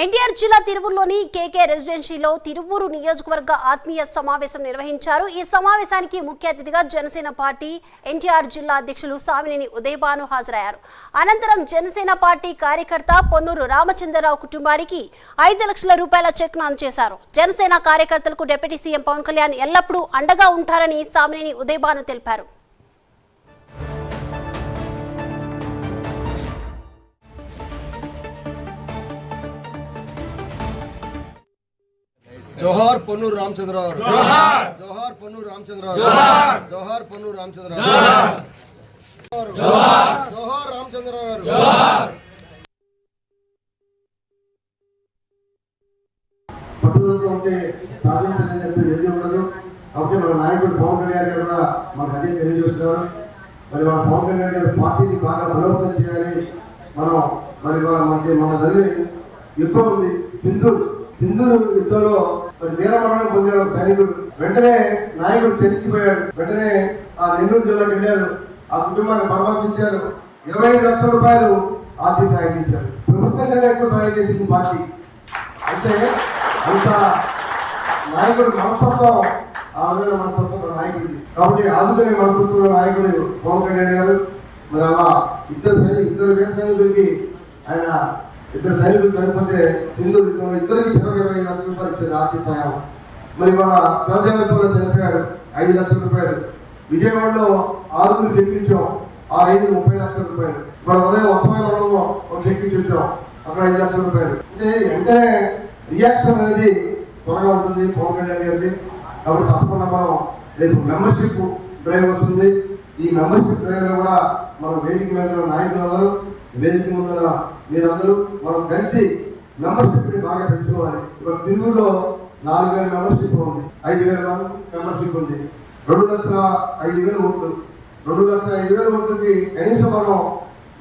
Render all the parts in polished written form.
ఎన్టీఆర్ జిల్లా తిరువూరులోని కేకే రెసిడెన్సీలో తిరువూరు నియోజకవర్గ ఆత్మీయ సమావేశం నిర్వహించారు। ఈ సమావేశానికి ముఖ్య అతిథిగా జనసేన పార్టీ ఎన్టీఆర్ జిల్లా అధ్యక్షులు సామినేని ఉదయభాను హాజరయ్యారు। అనంతరం జనసేన పార్టీ కార్యకర్త పొన్నూరు రామచంద్రరావు కుటుంబానికి 5 లక్షల రూపాయల చెక్ను అందజేశారు। జనసేన కార్యకర్తలకు డిప్యూటీ సీఎం పవన్ కళ్యాణ్ ఎల్లప్పుడూ అండగా ఉంటారని సామినేని ఉదయభాను తెలిపారు। जोहार पोन्नूर रामचंद्रराव जोहार जोहार पोन्नूर रामचंद्रराव जोहार जोहार पोन्नूर रामचंद्रराव जोहार जोहार जोहार रामचंद्रराव जोहार పట్టుదలతో ఉంటే సాధించాలని చెప్పి ఏది ఉండదు। కాబట్టి మన నాయకుడు పవన్ కళ్యాణ్ గారు కూడా మనకు అదే తెలియజేస్తున్నారు। మరి మన పవన్ కళ్యాణ్ గారి పార్టీని బాగా బలోపేతం చేయాలి। మనం మరి మన దగ్గర యుద్ధం ఉంది సింధూరు యుద్ధంలో వీరమరణం పొందిన సైనికుడు వెంటనే నాయకుడు చెరిగిపోయాడు। వెంటనే ఆ నెల్లూరు జిల్లాకి వెళ్ళారు, ఆ కుటుంబాన్ని పరామర్శించారు। 25 లక్షల రూపాయలు ఆర్థిక సాయం చేశారు। ప్రభుత్వం కన్నా ఎక్కువ సాయం చేసింది పార్టీ। అంటే అంత నాయకుడు మనస్తత్వం, ఆ విధంగా మనస్తత్వం నాయకుడిది। కాబట్టి ఆదుకునే మనస్తత్వంలో నాయకుడు పవన్ కళ్యాణ్ గారు మరి అలా ఇద్దరు వీర సైనికుడికి ఆయన ఇద్దరు సైనికులు చనిపోతే సింధూరు ఇద్దరికి 25 లక్షల రూపాయలు ఇచ్చారు ఆర్థిక సాయం। మరి మన తెలంగాణలో చనిపోయారు 5 లక్షల రూపాయలు। విజయవాడలో 6 చెక్కించాం, ఆ 30 లక్షల రూపాయలు। మన ఉదయం వర్షమైనంలో ఒక చెక్కించాం, అక్కడ 5 లక్షల రూపాయలు। అంటే వెంటనే రియాక్షన్ అనేది త్వరగా ఉంటుంది పవన్ కళ్యాణ్ గారిది। కాబట్టి తప్పకుండా మనం రేపు మెంబర్షిప్ డ్రైవ్ వస్తుంది। ఈ మెంబర్షిప్ డ్రైవ్ లో కూడా మన వేదిక మీద నాయకులందరూ, వేదిక ముందర మీరందరూ మనం కలిసి మెంబర్షిప్ ని బాగా పెంచుకోవాలి। ఇప్పుడు తిరుగులో 4,000 మెంబర్షిప్ ఉంది, 5,000 మెంబర్షిప్ ఉంది, 2,05,000 ఓట్లు। 2,05,000 ఓట్లకి కనీసం మనం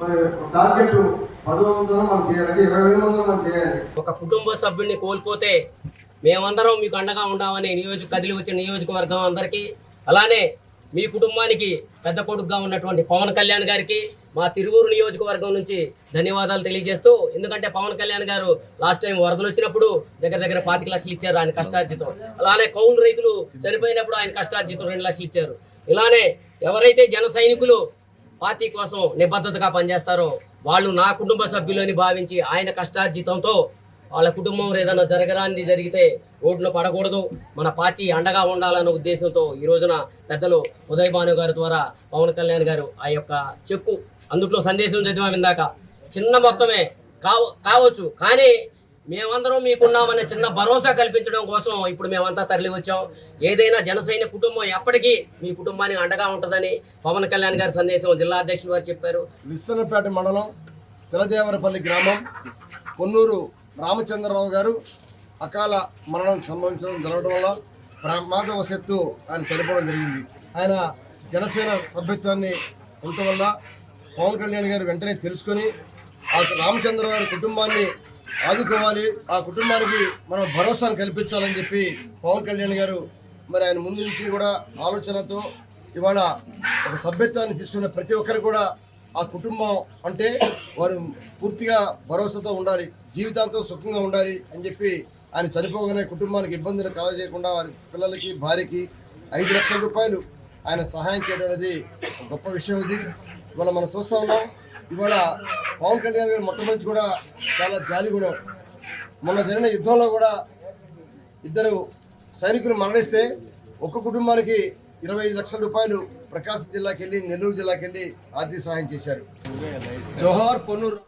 మన టార్గెట్ 10,000 మనం చేయాలంటే 20,000 మనం చేయాలి। ఒక కుటుంబ సభ్యుడిని కోల్పోతే మేమందరం మీకు అండగా ఉంటామని కదిలి వచ్చిన నియోజకవర్గం అందరికీ, అలానే మీ కుటుంబానికి పెద్ద కొడుకుగా ఉన్నటువంటి పవన్ కళ్యాణ్ గారికి మా తిరువూరు నియోజకవర్గం నుంచి ధన్యవాదాలు తెలియజేస్తూ, ఎందుకంటే పవన్ కళ్యాణ్ గారు లాస్ట్ టైం వరదలు వచ్చినప్పుడు దగ్గర 25 లక్షలు ఇచ్చారు ఆయన కష్టార్జితం। అలానే కౌలు రైతులు చనిపోయినప్పుడు ఆయన కష్టార్జితం 2 లక్షలు ఇచ్చారు। ఇలానే ఎవరైతే జన సైనికులు పార్టీ కోసం నిబద్ధతగా పనిచేస్తారో వాళ్ళు నా కుటుంబ సభ్యులని భావించి ఆయన కష్టార్జితంతో వాళ్ళ కుటుంబం ఏదైనా జరగరానిది జరిగితే ఓట్లు పడకూడదు, మన పార్టీ అండగా ఉండాలన్న ఉద్దేశంతో ఈ రోజున పెద్దలు ఉదయభాను గారి ద్వారా పవన్ కళ్యాణ్ గారు ఆ యొక్క చెక్కు అందుట్లో సందేశం చదివాం ఇందాక। చిన్న మొత్తమే కావచ్చు, కానీ మేమందరం మీకున్నామనే చిన్న భరోసా కల్పించడం కోసం ఇప్పుడు మేమంతా తరలి వచ్చాం। ఏదైనా జనసైనిక కుటుంబం ఎప్పటికీ మీ కుటుంబానికి అండగా ఉంటుందని పవన్ కళ్యాణ్ గారి సందేశం జిల్లా అధ్యక్షులు గారు చెప్పారు। విస్సన్నపేట మండలం తెలదేవరపల్లి గ్రామం పొన్నూరు రామచంద్రరావు గారు అకాల మరణం సంభవించడం జరగడం వల్ల ప్రమాదవశత్తు ఆయన చనిపోవడం జరిగింది। ఆయన జనసేన సభ్యత్వాన్ని ఉండటం వల్ల పవన్ కళ్యాణ్ గారు వెంటనే తెలుసుకొని ఆ రామచంద్రరావు గారి కుటుంబాన్ని ఆదుకోవాలి, ఆ కుటుంబానికి మనం భరోసాను కల్పించాలని చెప్పి పవన్ కళ్యాణ్ గారు మరి ఆయన ముందు నుంచి కూడా ఆలోచనతో ఇవాళ ఒక సభ్యత్వాన్ని తీసుకున్న ప్రతి ఒక్కరు కూడా ఆ కుటుంబం అంటే వారు పూర్తిగా భరోసాతో ఉండాలి, జీవితాంతం సుఖంగా ఉండాలి అని చెప్పి ఆయన చనిపోగానే కుటుంబానికి ఇబ్బందులు కలగజేయకుండా వారి పిల్లలకి భార్యకి 5 లక్షల రూపాయలు ఆయన సహాయం చేయడం అనేది గొప్ప విషయం। ఇది ఇవాళ మనం చూస్తూ ఉన్నాం। ఇవాళ పవన్ కళ్యాణ్ గారు మొట్టమొదటి కూడా చాలా జాలిగుణం। మొన్న జరిగిన యుద్ధంలో కూడా 2 సైనికులు మరణిస్తే ఒక్క కుటుంబానికి 25 లక్షల రూపాయలు ప్రకాశం జిల్లాకి వెళ్ళి నెల్లూరు జిల్లాకి వెళ్ళి ఆర్థిక సహాయం చేశారు। జోహార్ పొన్నూరు।